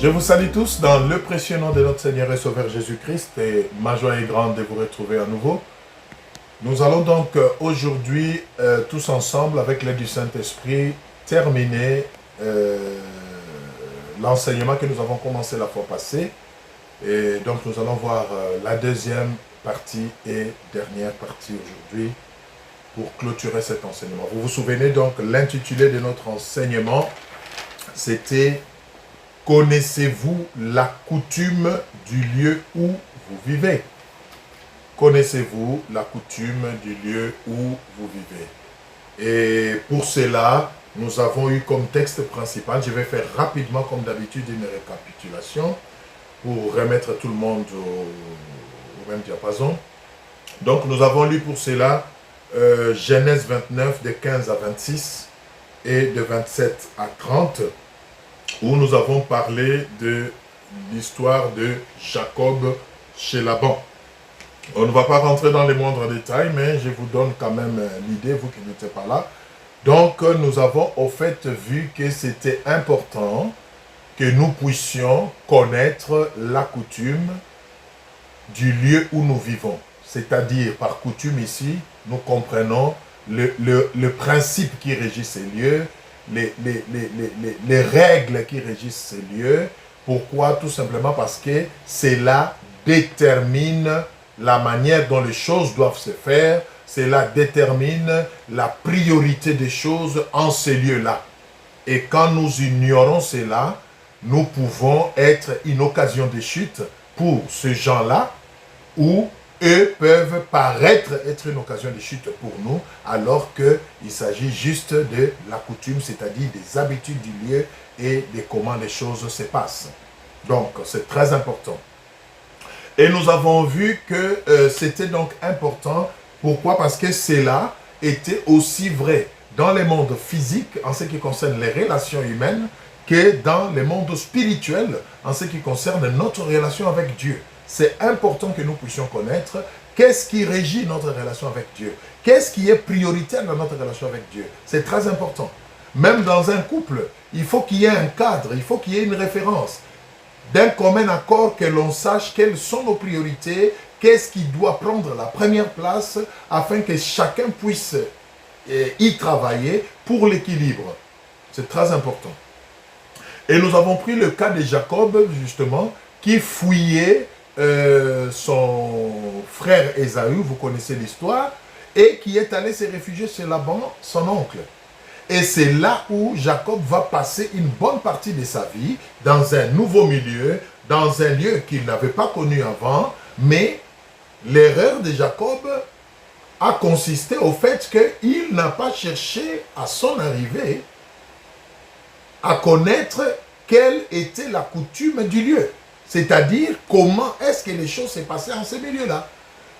Je vous salue tous dans le précieux nom de notre Seigneur et Sauveur Jésus-Christ et ma joie est grande de vous retrouver à nouveau. Nous allons donc aujourd'hui tous ensemble avec l'aide du Saint-Esprit terminer l'enseignement que nous avons commencé la fois passée. Et donc nous allons voir la deuxième partie et dernière partie aujourd'hui pour clôturer cet enseignement. Vous vous souvenez donc l'intitulé de notre enseignement, c'était « Connaissez-vous la coutume du lieu où vous vivez ?» Connaissez-vous la coutume du lieu où vous vivez? Et pour cela, nous avons eu comme texte principal, je vais faire rapidement comme d'habitude une récapitulation pour remettre tout le monde au même diapason. Donc nous avons lu pour cela Genèse 29 de 15 à 26 et de 27 à 30 où nous avons parlé de l'histoire de Jacob chez Laban. On ne va pas rentrer dans les moindres détails, mais je vous donne quand même l'idée, vous qui n'étiez pas là. Donc, nous avons au fait vu que c'était important que nous puissions connaître la coutume du lieu où nous vivons. C'est-à-dire, par coutume ici, nous comprenons le principe qui régit ces lieux, les règles qui régissent ces lieux. Pourquoi? Tout simplement parce que cela détermine la manière dont les choses doivent se faire, cela détermine la priorité des choses en ces lieux-là. Et quand nous ignorons cela, nous pouvons être une occasion de chute pour ces gens-là, ou eux peuvent paraître être une occasion de chute pour nous, alors qu'il s'agit juste de la coutume, c'est-à-dire des habitudes du lieu et de comment les choses se passent. Donc, c'est très important. Et nous avons vu que c'était donc important. Pourquoi? Parce que cela était aussi vrai dans le monde physique, en ce qui concerne les relations humaines, que dans le monde spirituel, en ce qui concerne notre relation avec Dieu. C'est important que nous puissions connaître qu'est-ce qui régit notre relation avec Dieu. Qu'est-ce qui est prioritaire dans notre relation avec Dieu. C'est très important. Même dans un couple, il faut qu'il y ait un cadre, il faut qu'il y ait une référence. D'un commun accord, que l'on sache quelles sont nos priorités, qu'est-ce qui doit prendre la première place, afin que chacun puisse y travailler pour l'équilibre. C'est très important. Et nous avons pris le cas de Jacob, justement, qui fouillait son frère Ésaü, vous connaissez l'histoire, et qui est allé se réfugier chez Laban, son oncle. Et c'est là où Jacob va passer une bonne partie de sa vie, dans un nouveau milieu, dans un lieu qu'il n'avait pas connu avant, mais l'erreur de Jacob a consisté au fait qu'il n'a pas cherché à son arrivée à connaître quelle était la coutume du lieu. C'est-à-dire comment est-ce que les choses s'est passées en ce milieu-là.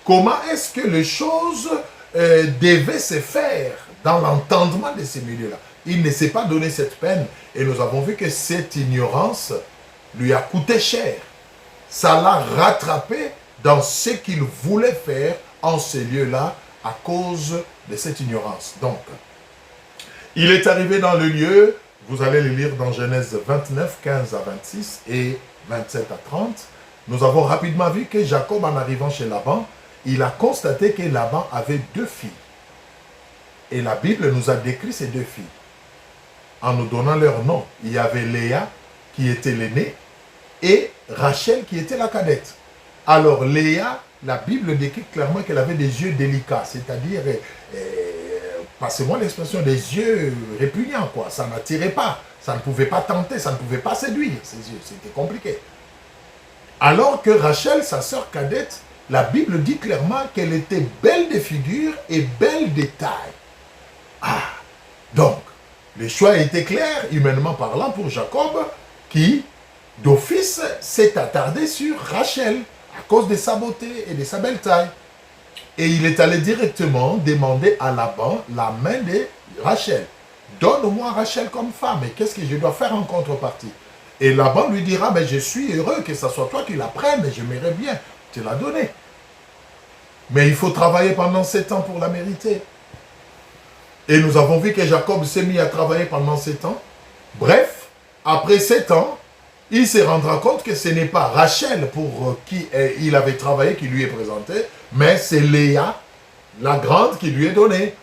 Comment est-ce que les choses devaient se faire dans l'entendement de ces milieux-là. Il ne s'est pas donné cette peine et nous avons vu que cette ignorance lui a coûté cher. Ça l'a rattrapé dans ce qu'il voulait faire en ces lieux-là à cause de cette ignorance. Donc, il est arrivé dans le lieu, vous allez le lire dans Genèse 29, 15 à 26 et 27 à 30. Nous avons rapidement vu que Jacob, en arrivant chez Laban, il a constaté que Laban avait deux filles. Et la Bible nous a décrit ces deux filles en nous donnant leur nom. Il y avait Léa qui était l'aînée et Rachel qui était la cadette. Alors Léa, la Bible décrit clairement qu'elle avait des yeux délicats, c'est-à-dire, passez-moi l'expression, des yeux répugnants, quoi. Ça n'attirait pas, ça ne pouvait pas tenter, ça ne pouvait pas séduire ses yeux, c'était compliqué. Alors que Rachel, sa sœur cadette, la Bible dit clairement qu'elle était belle de figure et belle de taille. Ah, donc, le choix était clair, humainement parlant, pour Jacob, qui, d'office, s'est attardé sur Rachel, à cause de sa beauté et de sa belle taille. Et il est allé directement demander à Laban la main de Rachel. Donne-moi Rachel comme femme, et qu'est-ce que je dois faire en contrepartie? Et Laban lui dira, mais je suis heureux que ce soit toi qui la prennes, et j'aimerais bien te la donner. Mais il faut travailler pendant 7 ans pour la mériter. Et nous avons vu que Jacob s'est mis à travailler pendant 7 ans. Bref, après 7 ans, il se rendra compte que ce n'est pas Rachel pour qui il avait travaillé qui lui est présenté, mais c'est Léa, la grande, qui lui est donnée.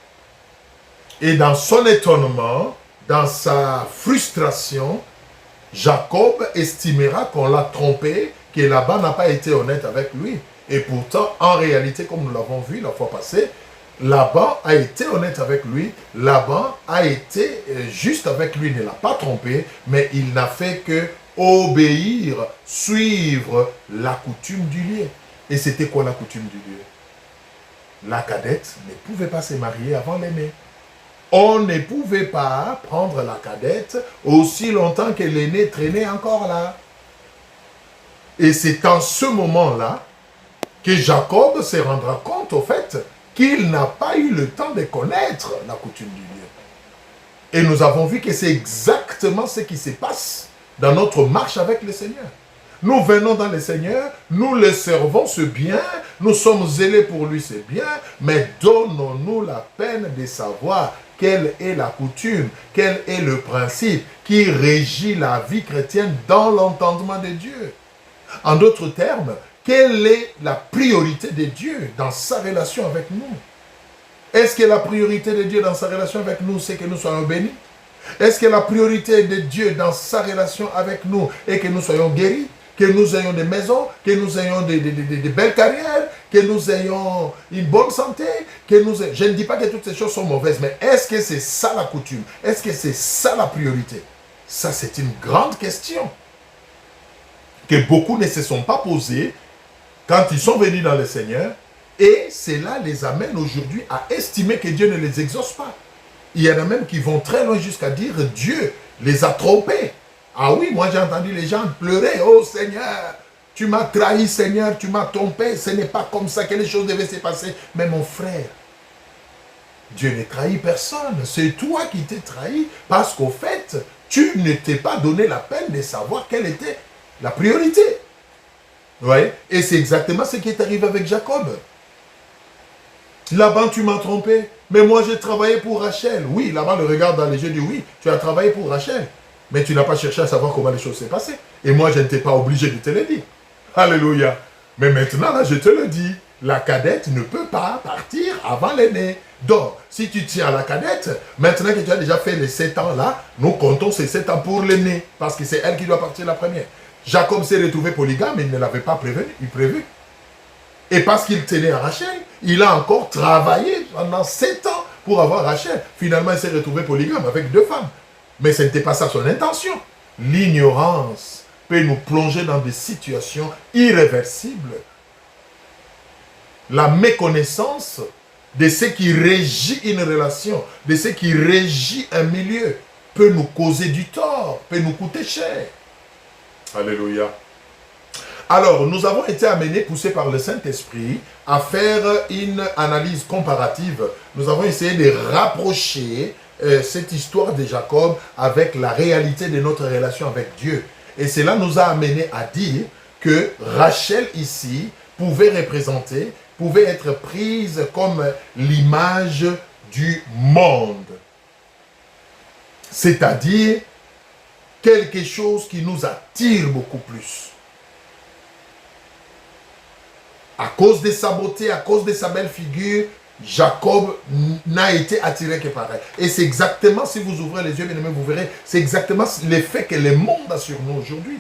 Et dans son étonnement, dans sa frustration, Jacob estimera qu'on l'a trompé, que Laban n'a pas été honnête avec lui. Et pourtant, en réalité, comme nous l'avons vu la fois passée, Laban a été honnête avec lui, Laban a été juste avec lui, ne l'a pas trompé, mais il n'a fait que obéir, suivre la coutume du lieu. Et c'était quoi la coutume du lieu? La cadette ne pouvait pas se marier avant l'aîné. On ne pouvait pas prendre la cadette aussi longtemps que l'aîné traînait encore là. Et c'est en ce moment-là que Jacob se rendra compte au fait qu'il n'a pas eu le temps de connaître la coutume du lieu. Et nous avons vu que c'est exactement ce qui se passe dans notre marche avec le Seigneur. Nous venons dans le Seigneur, nous le servons, c'est bien, nous sommes zélés pour lui, c'est bien, mais donnons-nous la peine de savoir quelle est la coutume, quel est le principe qui régit la vie chrétienne dans l'entendement de Dieu. En d'autres termes, quelle est la priorité de Dieu dans sa relation avec nous? Est-ce que la priorité de Dieu dans sa relation avec nous, c'est que nous soyons bénis? Est-ce que la priorité de Dieu dans sa relation avec nous est que nous soyons guéris, que nous ayons des maisons, que nous ayons des belles carrières, que nous ayons une bonne santé, que nous ayons... Je ne dis pas que toutes ces choses sont mauvaises, mais est-ce que c'est ça la coutume? Est-ce que c'est ça la priorité? Ça, c'est une grande question que beaucoup ne se sont pas posées quand ils sont venus dans le Seigneur, et cela les amène aujourd'hui à estimer que Dieu ne les exauce pas. Il y en a même qui vont très loin jusqu'à dire Dieu les a trompés. Ah oui, moi j'ai entendu les gens pleurer. Oh Seigneur, tu m'as trahi Seigneur, tu m'as trompé. Ce n'est pas comme ça que les choses devaient se passer. Mais mon frère, Dieu ne trahit personne. C'est toi qui t'es trahi parce qu'au fait, tu ne t'es pas donné la peine de savoir quelle était la priorité. Ouais. Et c'est exactement ce qui est arrivé avec Jacob. Laban, tu m'as trompé. Mais moi, j'ai travaillé pour Rachel. Oui, Laban le regarde dans les yeux et dit, oui, tu as travaillé pour Rachel. Mais tu n'as pas cherché à savoir comment les choses s'est passées. Et moi, je n'étais pas obligé de te le dire. Alléluia. Mais maintenant, là, je te le dis. La cadette ne peut pas partir avant l'aîné. Donc, si tu tiens à la cadette, maintenant que tu as déjà fait les 7 ans là, nous comptons ces 7 ans pour l'aîné. Parce que c'est elle qui doit partir la première. Jacob s'est retrouvé polygame, mais il ne l'avait pas prévu. Et parce qu'il tenait à Rachel, il a encore travaillé pendant 7 ans pour avoir Rachel. Finalement, il s'est retrouvé polygame avec 2 femmes. Mais ce n'était pas ça son intention. L'ignorance peut nous plonger dans des situations irréversibles. La méconnaissance de ce qui régit une relation, de ce qui régit un milieu, peut nous causer du tort, peut nous coûter cher. Alléluia. Alors, nous avons été amenés, poussés par le Saint-Esprit, à faire une analyse comparative. Nous avons essayé de rapprocher cette histoire de Jacob avec la réalité de notre relation avec Dieu. Et cela nous a amenés à dire que Rachel ici pouvait représenter, pouvait être prise comme l'image du monde. C'est-à-dire quelque chose qui nous attire beaucoup plus. À cause de sa beauté, à cause de sa belle figure, Jacob n'a été attiré que par elle. Et c'est exactement, si vous ouvrez les yeux, bien aimés, vous verrez, c'est exactement l'effet que le monde a sur nous aujourd'hui.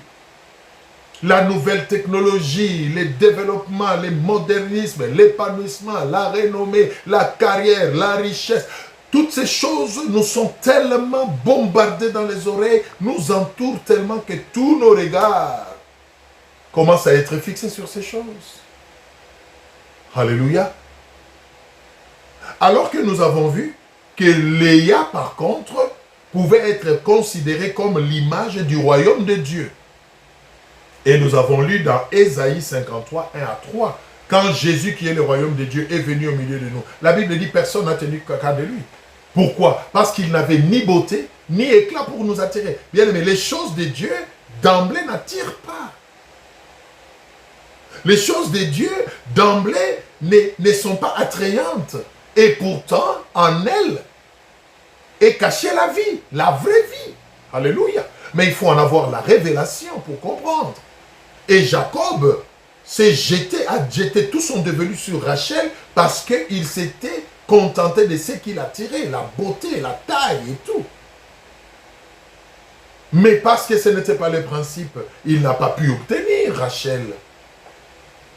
La nouvelle technologie, les développements, le modernisme, l'épanouissement, la renommée, la carrière, la richesse, toutes ces choses nous sont tellement bombardées dans les oreilles, nous entourent tellement que tous nos regards commencent à être fixés sur ces choses. Alléluia. Alors que nous avons vu que Léa, par contre, pouvait être considérée comme l'image du royaume de Dieu. Et nous avons lu dans Ésaïe 53, 1 à 3, quand Jésus, qui est le royaume de Dieu, est venu au milieu de nous. La Bible dit que personne n'a tenu qu'à de lui. Pourquoi? Parce qu'il n'avait ni beauté, ni éclat pour nous attirer. Bien aimé, les choses de Dieu, d'emblée, n'attirent pas. Les choses de Dieu, d'emblée, ne sont pas attrayantes. Et pourtant, en elles est cachée la vie, la vraie vie. Alléluia. Mais il faut en avoir la révélation pour comprendre. Et Jacob a jeté tout son devenu sur Rachel parce qu'il s'était contenté de ce qu'il a tiré, la beauté, la taille et tout. Mais parce que ce n'était pas le principe, il n'a pas pu obtenir Rachel.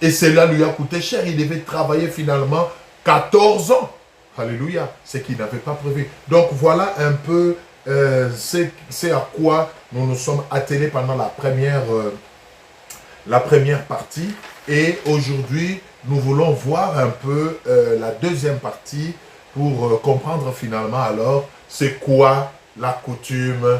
Et cela lui a coûté cher. Il devait travailler finalement 14 ans. Alléluia. Ce qu'il n'avait pas prévu. Donc voilà un peu c'est à quoi nous nous sommes attelés pendant la première partie. Et aujourd'hui, nous voulons voir un peu la deuxième partie pour comprendre finalement alors c'est quoi la coutume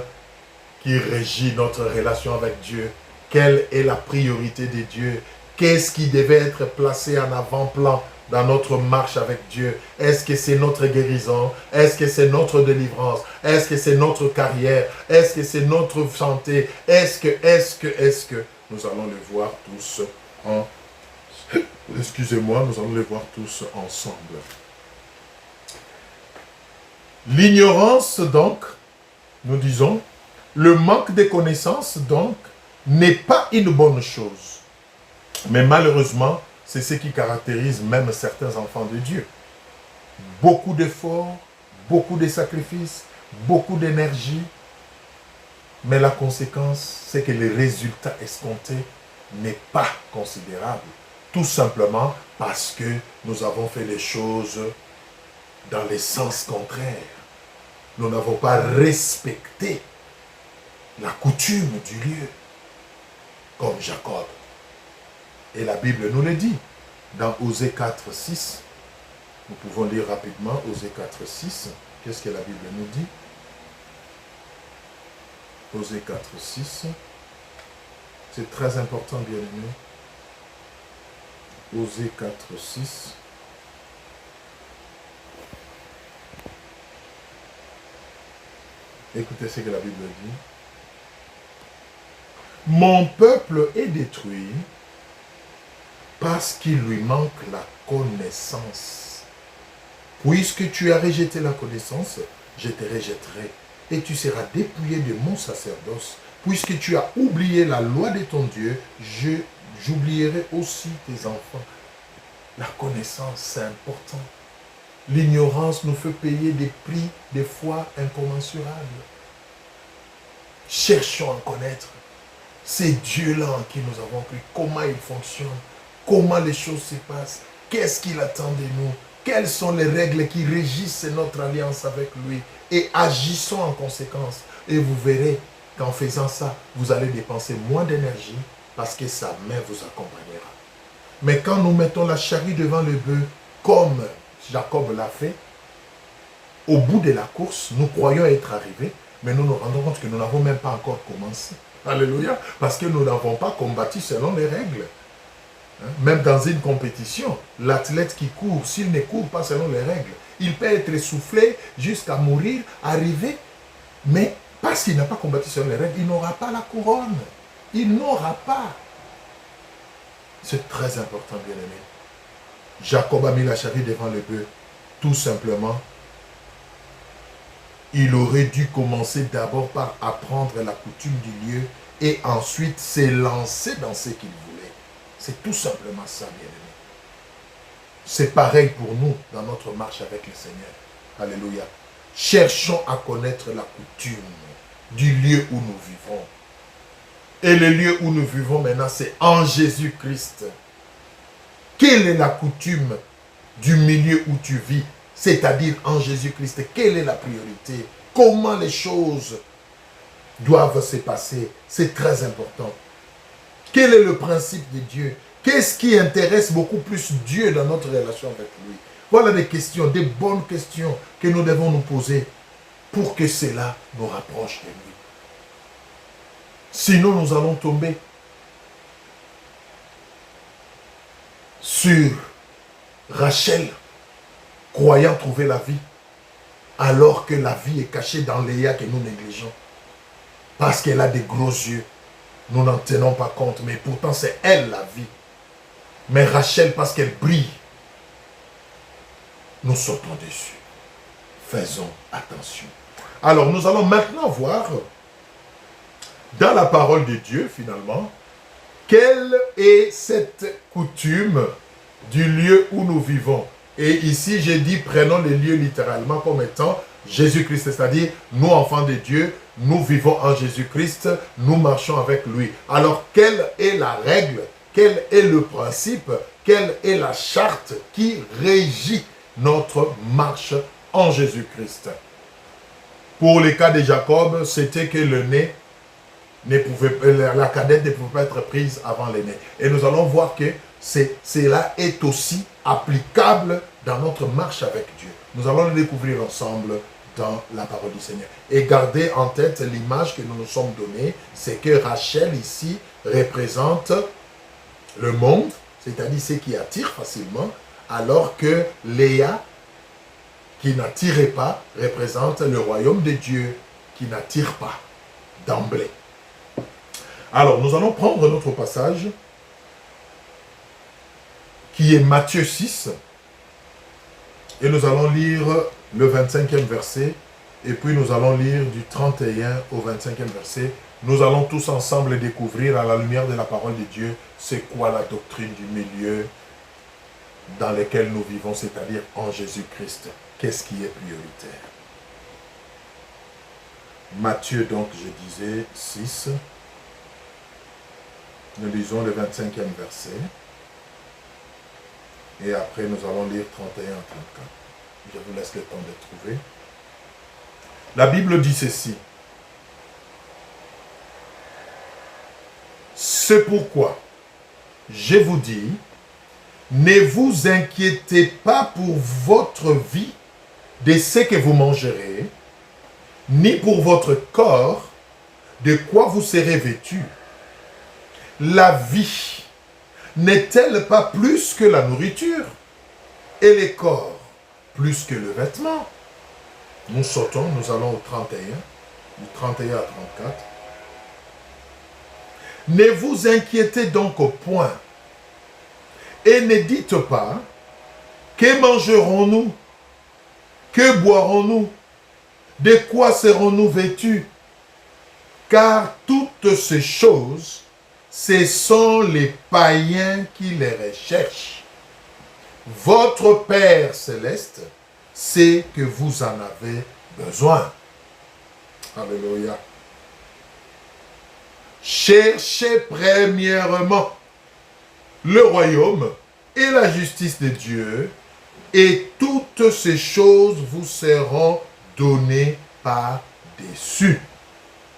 qui régit notre relation avec Dieu. Quelle est la priorité de Dieu? Qu'est-ce qui devait être placé en avant-plan dans notre marche avec Dieu? Est-ce que c'est notre guérison? Est-ce que c'est notre délivrance? Est-ce que c'est notre carrière? Est-ce que c'est notre santé? Est-ce que nous allons les voir tous en... Excusez-moi, nous allons les voir tous ensemble. L'ignorance, donc, nous disons, le manque de connaissances, donc, n'est pas une bonne chose. Mais malheureusement, c'est ce qui caractérise même certains enfants de Dieu. Beaucoup d'efforts, beaucoup de sacrifices, beaucoup d'énergie. Mais la conséquence, c'est que le résultat escompté n'est pas considérable. Tout simplement parce que nous avons fait les choses dans les sens contraires. Nous n'avons pas respecté la coutume du lieu, comme Jacob. Et la Bible nous le dit, dans Osée 4, 6. Nous pouvons lire rapidement Osée 4, 6. Qu'est-ce que la Bible nous dit? Osée 4, 6. C'est très important, bien-aimé. Osée 4, 6. Écoutez ce que la Bible dit. Mon peuple est détruit parce qu'il lui manque la connaissance. Puisque tu as rejeté la connaissance, je te rejetterai et tu seras dépouillé de mon sacerdoce. Puisque tu as oublié la loi de ton Dieu, j'oublierai aussi tes enfants. La connaissance, c'est important. L'ignorance nous fait payer des prix, des fois incommensurables. Cherchons à connaître. C'est Dieu-là en qui nous avons cru. Comment il fonctionne, comment les choses se passent, qu'est-ce qu'il attend de nous, quelles sont les règles qui régissent notre alliance avec lui. Et agissons en conséquence. Et vous verrez qu'en faisant ça, vous allez dépenser moins d'énergie parce que sa main vous accompagnera. Mais quand nous mettons la charrue devant le bœuf, comme Jacob l'a fait, au bout de la course, nous croyons être arrivés, mais nous nous rendons compte que nous n'avons même pas encore commencé. Alléluia. Parce que nous n'avons pas combattu selon les règles. Même dans une compétition, l'athlète qui court, s'il ne court pas selon les règles, il peut être essoufflé jusqu'à mourir, arriver, mais parce qu'il n'a pas combattu selon les règles, il n'aura pas la couronne. Il n'aura pas. C'est très important, bien-aimé. Jacob a mis la charrue devant le bœuf. Tout simplement, il aurait dû commencer d'abord par apprendre la coutume du lieu et ensuite s'élancer dans ce qu'il voulait. C'est tout simplement ça, bien-aimé. C'est pareil pour nous dans notre marche avec le Seigneur. Alléluia. Cherchons à connaître la coutume du lieu où nous vivons. Et le lieu où nous vivons maintenant, c'est en Jésus-Christ. Quelle est la coutume du milieu où tu vis? C'est-à-dire en Jésus-Christ. Quelle est la priorité? Comment les choses doivent se passer? C'est très important. Quel est le principe de Dieu? Qu'est-ce qui intéresse beaucoup plus Dieu dans notre relation avec lui? Voilà des questions, des bonnes questions que nous devons nous poser pour que cela nous rapproche de lui. Sinon, nous allons tomber sur Rachel, croyant trouver la vie, alors que la vie est cachée dans Léa que nous négligeons. Parce qu'elle a des gros yeux, nous n'en tenons pas compte, mais pourtant c'est elle la vie. Mais Rachel, parce qu'elle brille, nous sautons dessus. Faisons attention. Alors, nous allons maintenant voir dans la parole de Dieu, finalement, quelle est cette coutume du lieu où nous vivons? Et ici, j'ai dit, prenons les lieux littéralement comme étant Jésus-Christ, c'est-à-dire, nous, enfants de Dieu, nous vivons en Jésus-Christ, nous marchons avec lui. Alors, quelle est la règle? Quel est le principe? Quelle est la charte qui régit notre marche en Jésus-Christ? Pour les cas de Jacob, c'était que le nez la cadette ne pouvait pas être prise avant l'aîné. Et nous allons voir que cela est aussi applicable dans notre marche avec Dieu. Nous allons le découvrir ensemble dans la parole du Seigneur. Et gardez en tête l'image que nous nous sommes donnée, c'est que Rachel ici représente le monde, c'est-à-dire ce qui attire facilement, alors que Léa, qui n'attirait pas, représente le royaume de Dieu qui n'attire pas d'emblée. Alors, nous allons prendre notre passage qui est Matthieu 6 et nous allons lire le 25e verset et puis nous allons lire du 31 au 25e verset. Nous allons tous ensemble découvrir à la lumière de la parole de Dieu c'est quoi la doctrine du milieu dans lequel nous vivons, c'est-à-dire en Jésus-Christ. Qu'est-ce qui est prioritaire? Matthieu, donc, je disais 6. Nous lisons le 25e verset. Et après, nous allons lire 31 à 34. Je vous laisse le temps de trouver. La Bible dit ceci. C'est pourquoi, je vous dis, ne vous inquiétez pas pour votre vie de ce que vous mangerez, ni pour votre corps de quoi vous serez vêtus. La vie n'est-elle pas plus que la nourriture et le corps plus que le vêtement? Nous sautons, nous allons au 31, du 31 à 34. Ne vous inquiétez donc au point et ne dites pas que mangerons-nous, que boirons-nous, de quoi serons-nous vêtus? Car toutes ces choses, ce sont les païens qui les recherchent. Votre Père céleste sait que vous en avez besoin. Alléluia. Cherchez premièrement le royaume et la justice de Dieu, et toutes ces choses vous seront données par-dessus.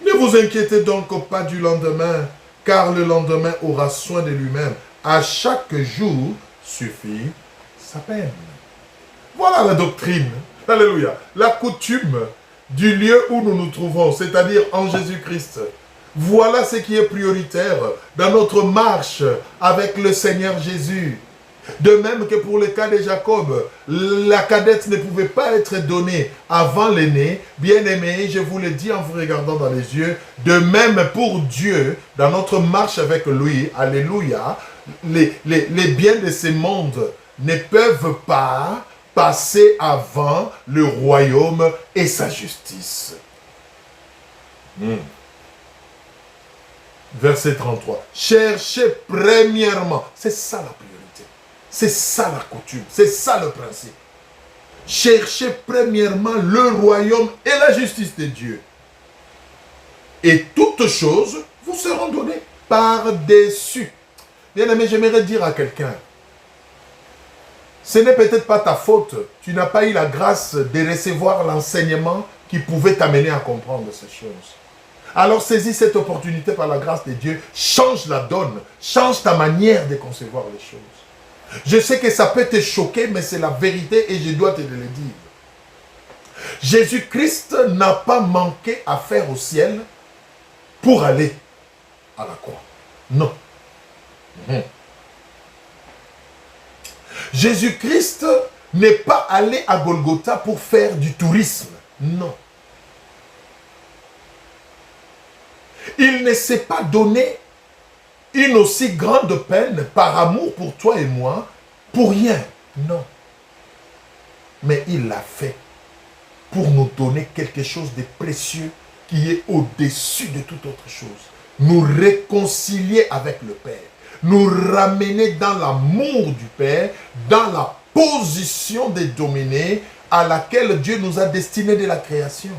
Ne vous inquiétez donc pas du lendemain, car le lendemain aura soin de lui-même. À chaque jour suffit sa peine. Voilà la doctrine. Alléluia. La coutume du lieu où nous nous trouvons, c'est-à-dire en Jésus-Christ. Voilà ce qui est prioritaire dans notre marche avec le Seigneur Jésus. De même que pour le cas de Jacob, la cadette ne pouvait pas être donnée avant l'aîné. Bien-aimé, je vous le dis en vous regardant dans les yeux, de même pour Dieu, dans notre marche avec lui, alléluia, les biens de ce monde ne peuvent pas passer avant le royaume et sa justice. Verset 33. Cherchez premièrement. C'est ça la priorité. C'est ça la coutume. C'est ça le principe. Cherchez premièrement le royaume et la justice de Dieu. Et toutes choses vous seront données par-dessus. Bien-aimé, j'aimerais dire à quelqu'un, ce n'est peut-être pas ta faute. Tu n'as pas eu la grâce de recevoir l'enseignement qui pouvait t'amener à comprendre ces choses. Alors saisis cette opportunité par la grâce de Dieu, change la donne, change ta manière de concevoir les choses. Je sais que ça peut te choquer, mais c'est la vérité et je dois te le dire. Jésus-Christ n'a pas manqué à faire au ciel pour aller à la croix. Non. Jésus-Christ n'est pas allé à Golgotha pour faire du tourisme. Non. Il ne s'est pas donné une aussi grande peine par amour pour toi et moi, pour rien. Non. Mais il l'a fait pour nous donner quelque chose de précieux qui est au-dessus de toute autre chose, nous réconcilier avec le Père, nous ramener dans l'amour du Père, dans la position des dominés à laquelle Dieu nous a destinés de la création.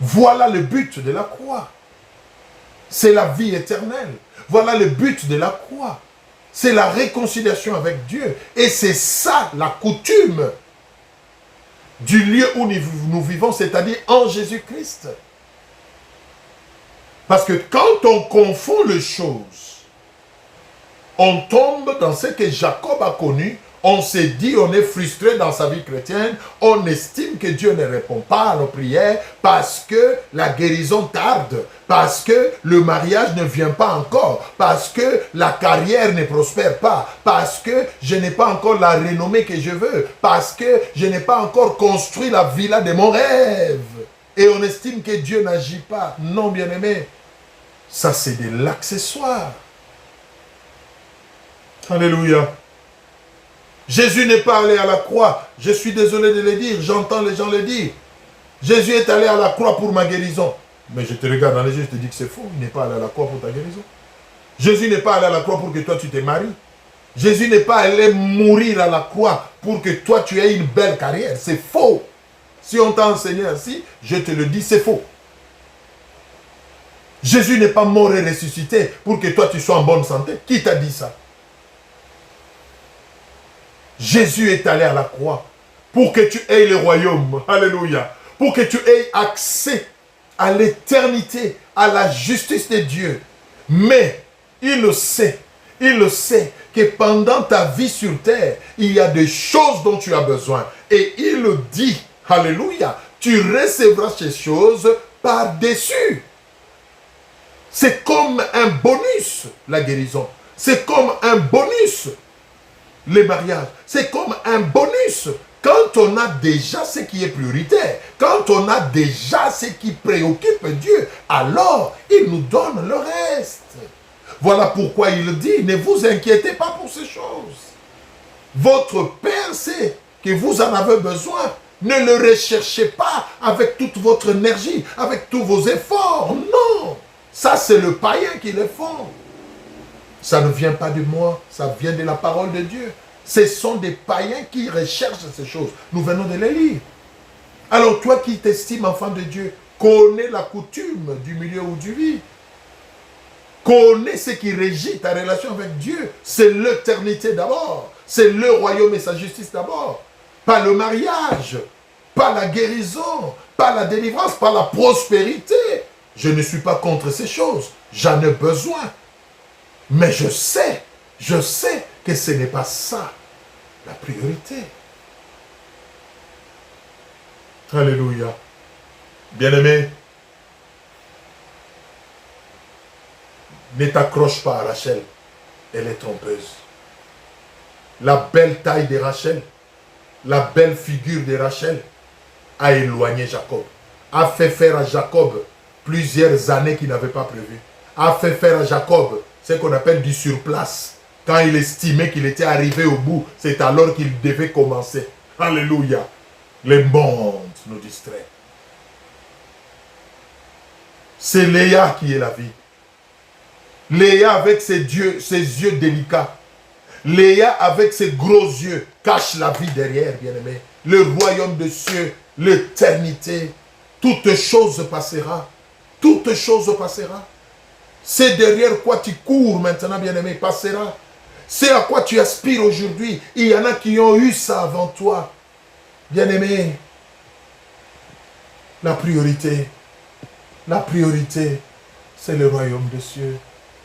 Voilà le but de la croix. C'est la vie éternelle. Voilà le but de la croix. C'est la réconciliation avec Dieu. Et c'est ça la coutume du lieu où nous vivons, c'est-à-dire en Jésus-Christ. Parce que quand on confond les choses, on tombe dans ce que Jacob a connu. On s'est dit, on est frustré dans sa vie chrétienne, on estime que Dieu ne répond pas à nos prières parce que la guérison tarde, parce que le mariage ne vient pas encore, parce que la carrière ne prospère pas, parce que je n'ai pas encore la renommée que je veux, parce que je n'ai pas encore construit la villa de mon rêve. Et on estime que Dieu n'agit pas. Non, bien-aimé, ça c'est de l'accessoire. Alléluia. Jésus n'est pas allé à la croix. Je suis désolé de le dire, j'entends les gens le dire. Jésus est allé à la croix pour ma guérison. Mais je te regarde dans les yeux, je te dis que c'est faux. Il n'est pas allé à la croix pour ta guérison. Jésus n'est pas allé à la croix pour que toi tu te maries. Jésus n'est pas allé mourir à la croix pour que toi tu aies une belle carrière. C'est faux. Si on t'a enseigné ainsi, je te le dis, c'est faux. Jésus n'est pas mort et ressuscité pour que toi tu sois en bonne santé. Qui t'a dit ça? Jésus est allé à la croix pour que tu aies le royaume. Alléluia. Pour que tu aies accès à l'éternité, à la justice de Dieu. Mais il le sait que pendant ta vie sur terre, il y a des choses dont tu as besoin. Et il le dit, alléluia, tu recevras ces choses par-dessus. C'est comme un bonus, la guérison. C'est comme un bonus, les mariages. C'est comme un bonus. Quand on a déjà ce qui est prioritaire, quand on a déjà ce qui préoccupe Dieu, alors il nous donne le reste. Voilà pourquoi il dit, ne vous inquiétez pas pour ces choses. Votre Père sait que vous en avez besoin. Ne le recherchez pas avec toute votre énergie, avec tous vos efforts. Non, ça c'est le païen qui le font. Ça ne vient pas de moi, ça vient de la parole de Dieu. Ce sont des païens qui recherchent ces choses. Nous venons de les lire. Alors toi qui t'estimes enfant de Dieu, connais la coutume du milieu où tu vis. Connais ce qui régit ta relation avec Dieu. C'est l'éternité d'abord. C'est le royaume et sa justice d'abord. Pas le mariage, pas la guérison, pas la délivrance, pas la prospérité. Je ne suis pas contre ces choses. J'en ai besoin. Mais je sais que ce n'est pas ça la priorité. Alléluia. Bien-aimé, ne t'accroche pas à Rachel. Elle est trompeuse. La belle taille de Rachel, la belle figure de Rachel a éloigné Jacob. A fait faire à Jacob plusieurs années qu'il n'avait pas prévues. A fait faire à Jacob ce qu'on appelle du surplace. Quand il estimait qu'il était arrivé au bout, c'est alors qu'il devait commencer. Alléluia. Le monde nous distrait. C'est Léa qui est la vie. Léa avec ses yeux délicats. Léa avec ses gros yeux cache la vie derrière, bien-aimé. Le royaume des cieux, l'éternité, toute chose passera. Toute chose passera. C'est derrière quoi tu cours maintenant, bien-aimé, passera. C'est à quoi tu aspires aujourd'hui. Il y en a qui ont eu ça avant toi. Bien-aimé, la priorité, c'est le royaume des cieux.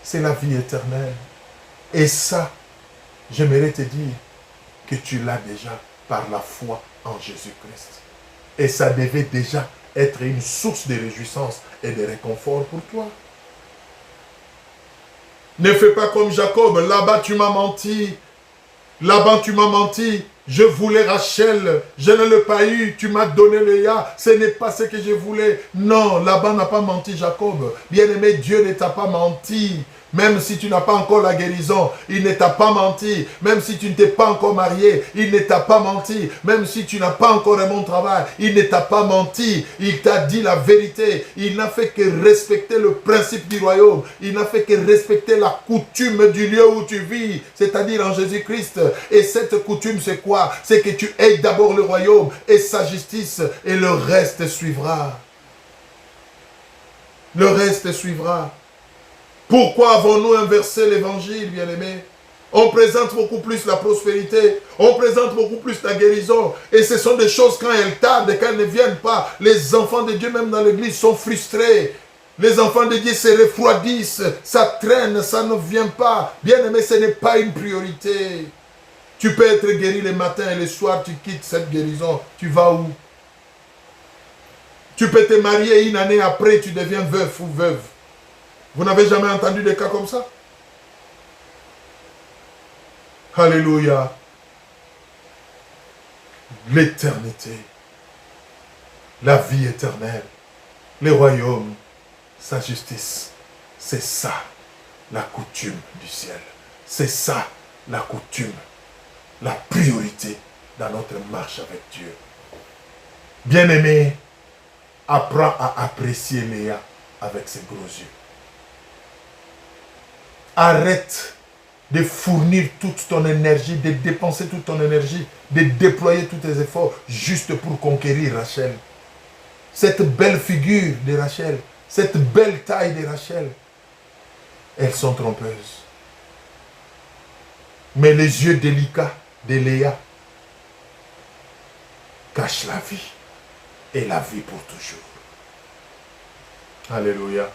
C'est la vie éternelle. Et ça, j'aimerais te dire que tu l'as déjà par la foi en Jésus-Christ. Et ça devait déjà être une source de réjouissance et de réconfort pour toi. Ne fais pas comme Jacob. Là-bas, tu m'as menti. Là-bas, tu m'as menti. Je voulais Rachel. Je ne l'ai pas eu. Tu m'as donné Léa. Ce n'est pas ce que je voulais. Non, Laban n'a pas menti Jacob. Bien-aimé, Dieu ne t'a pas menti. Même si tu n'as pas encore la guérison, il ne t'a pas menti. Même si tu ne t'es pas encore marié, il ne t'a pas menti. Même si tu n'as pas encore un bon travail, il ne t'a pas menti. Il t'a dit la vérité. Il n'a fait que respecter le principe du royaume. Il n'a fait que respecter la coutume du lieu où tu vis, c'est-à-dire en Jésus-Christ. Et cette coutume, c'est quoi? C'est que tu aies d'abord le royaume et sa justice, et le reste suivra. Le reste suivra. Pourquoi avons-nous inversé l'évangile, bien-aimés? On présente beaucoup plus la prospérité, on présente beaucoup plus la guérison. Et ce sont des choses, quand elles tardent, quand elles ne viennent pas, les enfants de Dieu, même dans l'église, sont frustrés. Les enfants de Dieu se refroidissent, ça traîne, ça ne vient pas. Bien-aimé, ce n'est pas une priorité. Tu peux être guéri le matin et le soir, tu quittes cette guérison. Tu vas où? Tu peux te marier une année après, tu deviens veuf ou veuve. Vous n'avez jamais entendu des cas comme ça? Alléluia. L'éternité, la vie éternelle, le royaume, sa justice. C'est ça, la coutume du ciel. C'est ça, la coutume, la priorité dans notre marche avec Dieu. Bien-aimé, apprends à apprécier Léa avec ses gros yeux. Arrête de fournir toute ton énergie, de dépenser toute ton énergie, de déployer tous tes efforts juste pour conquérir Rachel. Cette belle figure de Rachel, cette belle taille de Rachel, elles sont trompeuses. Mais les yeux délicats de Léa cachent la vie, et la vie pour toujours. Alléluia.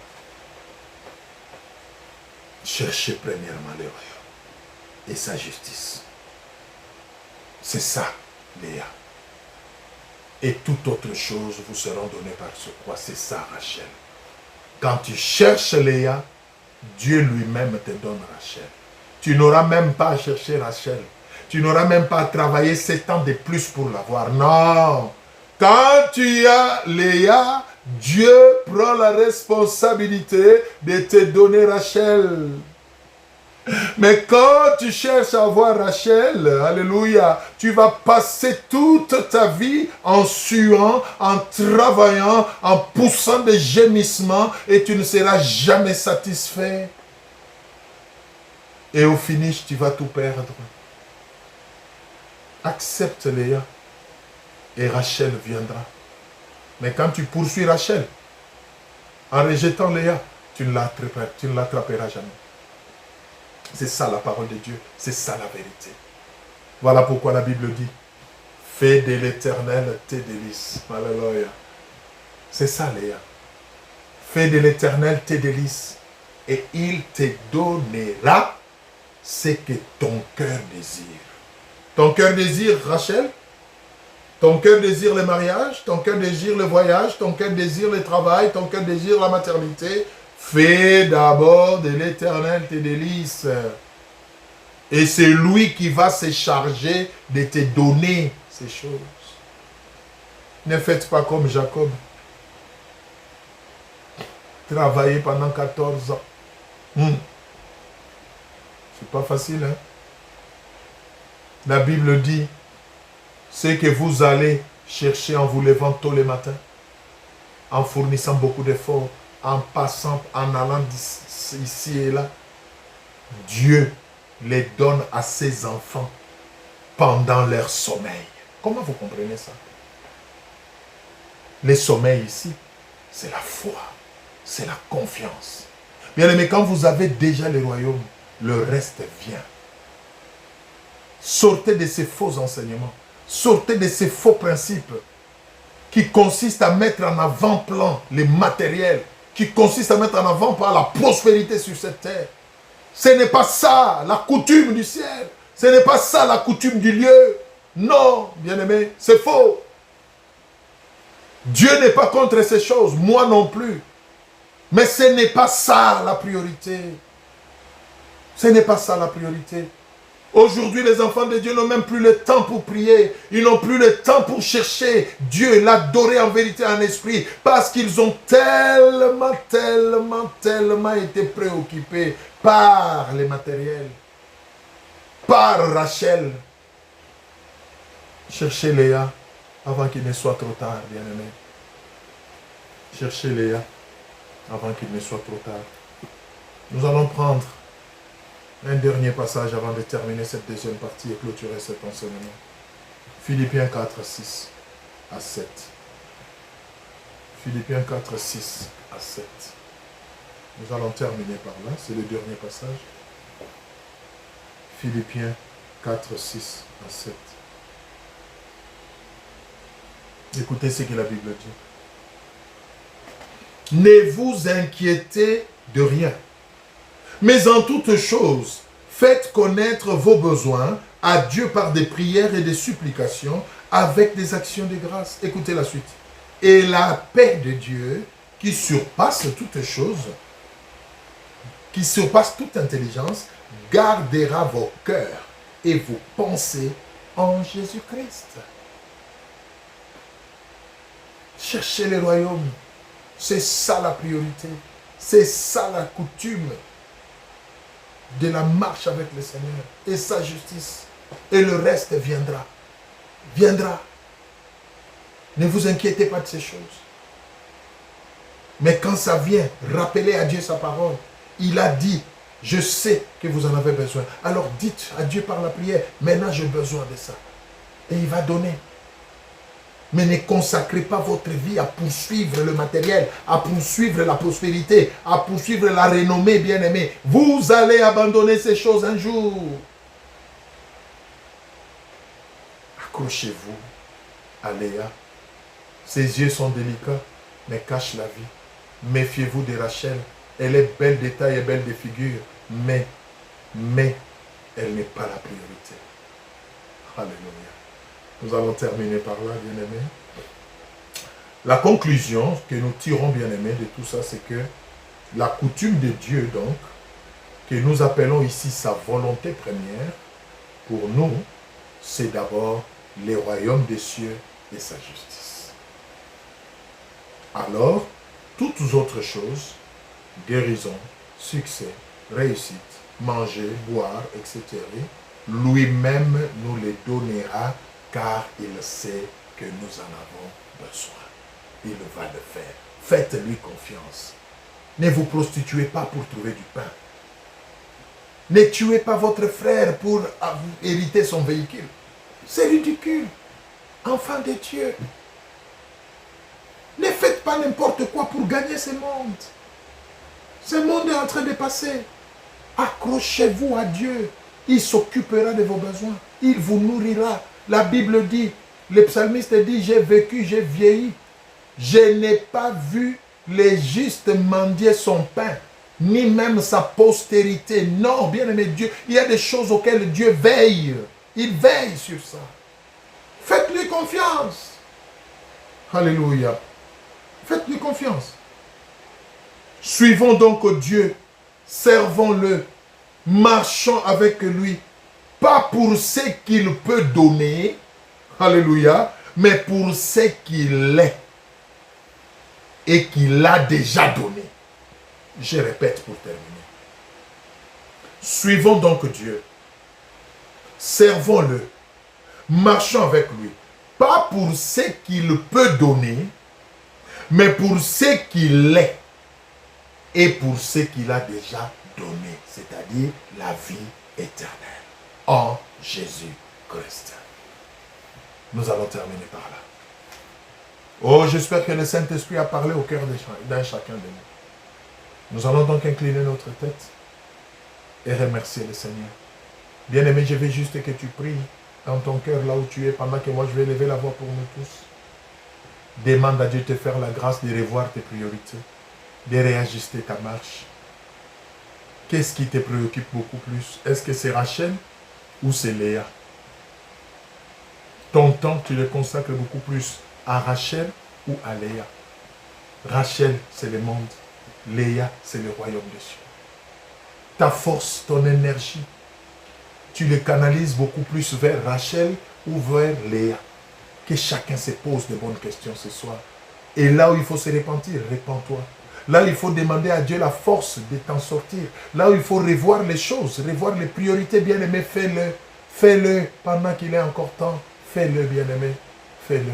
Cherchez premièrement le royaume et sa justice. C'est ça, Léa. Et toute autre chose vous seront données par ce quoi. C'est ça, Rachel. Quand tu cherches Léa, Dieu lui-même te donne Rachel. Tu n'auras même pas à chercher Rachel. Tu n'auras même pas à travailler 7 ans de plus pour l'avoir. Non. Quand tu as Léa, Dieu prend la responsabilité de te donner Rachel. Mais quand tu cherches à avoir Rachel, alléluia, tu vas passer toute ta vie en suant, en travaillant, en poussant des gémissements, et tu ne seras jamais satisfait. Et au finish, tu vas tout perdre. Accepte Léa, et Rachel viendra. Mais quand tu poursuis Rachel, en rejetant Léa, tu ne l'attraperas jamais. C'est ça la parole de Dieu, c'est ça la vérité. Voilà pourquoi la Bible dit, fais de l'Éternel tes délices. Alléluia. C'est ça, Léa. Fais de l'Éternel tes délices, et il te donnera ce que ton cœur désire. Ton cœur désire, Rachel? Ton cœur désire le mariage, ton cœur désire le voyage, ton cœur désire le travail, ton cœur désire la maternité. Fais d'abord de l'Éternel tes délices. Et c'est lui qui va se charger de te donner ces choses. Ne faites pas comme Jacob. Travailler pendant 14 ans. C'est pas facile, hein? La Bible dit, c'est que vous allez chercher en vous levant tôt le matin, en fournissant beaucoup d'efforts, en passant, en allant ici et là. Dieu les donne à ses enfants pendant leur sommeil. Comment vous comprenez ça? Le sommeil ici, c'est la foi, c'est la confiance. Bien aimé, quand vous avez déjà le royaume, le reste vient. Sortez de ces faux enseignements. Sortez de ces faux principes qui consistent à mettre en avant-plan les matériels, qui consistent à mettre en avant-plan la prospérité sur cette terre. Ce n'est pas ça la coutume du ciel. Ce n'est pas ça la coutume du lieu. Non, bien-aimé, c'est faux. Dieu n'est pas contre ces choses, moi non plus. Mais ce n'est pas ça la priorité. Ce n'est pas ça la priorité. Aujourd'hui, les enfants de Dieu n'ont même plus le temps pour prier. Ils n'ont plus le temps pour chercher Dieu, l'adorer en vérité, en esprit. Parce qu'ils ont tellement été préoccupés par les matériels, par Rachel. Cherchez Léa avant qu'il ne soit trop tard, bien-aimé. Cherchez Léa avant qu'il ne soit trop tard. Nous allons prendre un dernier passage avant de terminer cette deuxième partie et clôturer cet enseignement. Philippiens 4, 6 à 7. Philippiens 4, 6 à 7. Nous allons terminer par là. C'est le dernier passage. Philippiens 4, 6 à 7. Écoutez ce que la Bible dit. Ne vous inquiétez de rien, mais en toutes choses, faites connaître vos besoins à Dieu par des prières et des supplications avec des actions de grâce. Écoutez la suite. Et la paix de Dieu, qui surpasse toutes choses, qui surpasse toute intelligence, gardera vos cœurs et vos pensées en Jésus-Christ. Cherchez le royaume. C'est ça la priorité. C'est ça la coutume de la marche avec le Seigneur et sa justice. Et le reste viendra. Viendra. Ne vous inquiétez pas de ces choses. Mais quand ça vient, rappelez à Dieu sa parole. Il a dit, je sais que vous en avez besoin. Alors dites à Dieu par la prière, maintenant j'ai besoin de ça. Et il va donner. Mais ne consacrez pas votre vie à poursuivre le matériel, à poursuivre la prospérité, à poursuivre la renommée, bien-aimé. Vous allez abandonner ces choses un jour. Accrochez-vous à Léa. Ses yeux sont délicats, mais cachent la vie. Méfiez-vous de Rachel. Elle est belle de taille et belle de figure, mais elle n'est pas la priorité. Alléluia. Nous allons terminer par là, bien-aimés. La conclusion que nous tirons, bien-aimés, de tout ça, c'est que la coutume de Dieu, donc, que nous appelons ici sa volonté première, pour nous, c'est d'abord le royaume des cieux et sa justice. Alors, toutes autres choses, guérison, succès, réussite, manger, boire, etc., lui-même nous les donnera car il sait que nous en avons besoin. Il va le faire. Faites-lui confiance. Ne vous prostituez pas pour trouver du pain. Ne tuez pas votre frère pour hériter son véhicule. C'est ridicule. Enfant de Dieu. Ne faites pas n'importe quoi pour gagner ce monde. Ce monde est en train de passer. Accrochez-vous à Dieu. Il s'occupera de vos besoins. Il vous nourrira. La Bible dit, le psalmiste dit, j'ai vécu, j'ai vieilli. Je n'ai pas vu les justes mendier son pain, ni même sa postérité. Non, bien-aimé Dieu, il y a des choses auxquelles Dieu veille. Il veille sur ça. Faites-lui confiance. Alléluia. Faites-lui confiance. Suivons donc Dieu, servons-le, marchons avec lui, pas pour ce qu'il peut donner, alléluia, mais pour ce qu'il est et qu'il a déjà donné. Je répète pour terminer. Suivons donc Dieu, servons-le, marchons avec lui, pas pour ce qu'il peut donner, mais pour ce qu'il est et pour ce qu'il a déjà donné, c'est-à-dire la vie éternelle en Jésus-Christ. Nous allons terminer par là. Oh, j'espère que le Saint-Esprit a parlé au cœur d'un chacun de nous. Nous allons donc incliner notre tête et remercier le Seigneur. Bien-aimé, je veux juste que tu pries dans ton cœur là où tu es, pendant que moi je vais lever la voix pour nous tous. Demande à Dieu de te faire la grâce de revoir tes priorités, de réajuster ta marche. Qu'est-ce qui te préoccupe beaucoup plus? Est-ce que c'est Rachel ou c'est Léa? Ton temps, tu le consacres beaucoup plus à Rachel ou à Léa? Rachel, c'est le monde. Léa, c'est le royaume des cieux. Ta force, ton énergie, tu les canalises beaucoup plus vers Rachel ou vers Léa. Que chacun se pose de bonnes questions ce soir. Et là où il faut se repentir, répands-toi. Là où il faut demander à Dieu la force de t'en sortir. Là où il faut revoir les choses, revoir les priorités, bien-aimé, fais-le. Fais-le pendant qu'il est encore temps. Fais-le, bien-aimé. Fais-le.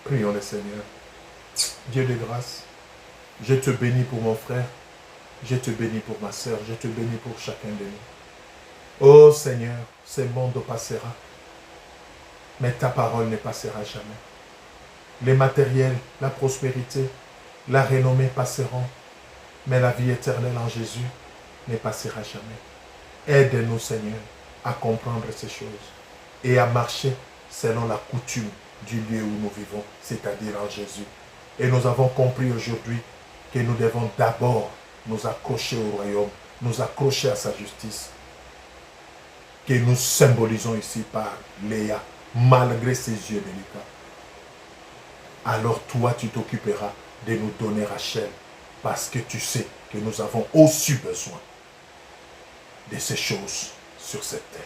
Prions le Seigneur. Dieu de grâce, je te bénis pour mon frère. Je te bénis pour ma soeur. Je te bénis pour chacun de nous. Oh Seigneur, ce monde passera. Mais ta parole ne passera jamais. Les matériels, la prospérité, la renommée passeront. Mais la vie éternelle en Jésus ne passera jamais. Aide-nous, Seigneur, à comprendre ces choses et à marcher selon la coutume du lieu où nous vivons, c'est-à-dire en Jésus. Et nous avons compris aujourd'hui que nous devons d'abord nous accrocher au royaume, nous accrocher à sa justice, que nous symbolisons ici par Léa, malgré ses yeux délicats. Alors toi, tu t'occuperas de nous donner Rachel, parce que tu sais que nous avons aussi besoin de ces choses sur cette terre.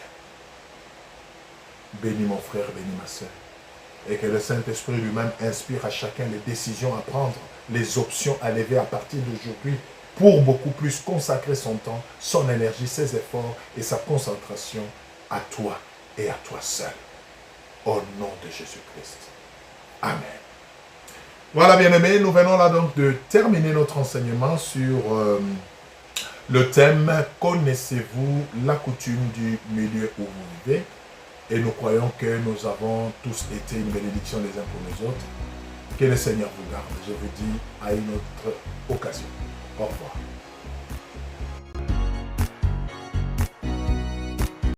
Bénis mon frère, bénis ma soeur. Et que le Saint-Esprit lui-même inspire à chacun les décisions à prendre, les options à lever à partir d'aujourd'hui, pour beaucoup plus consacrer son temps, son énergie, ses efforts et sa concentration à toi et à toi seul. Au nom de Jésus-Christ. Amen. Voilà, bien-aimés, nous venons là donc de terminer notre enseignement sur le thème « Connaissez-vous la coutume du milieu où vous vivez ?» Et nous croyons que nous avons tous été une bénédiction les uns pour les autres. Que le Seigneur vous garde. Je vous dis à une autre occasion. Au revoir.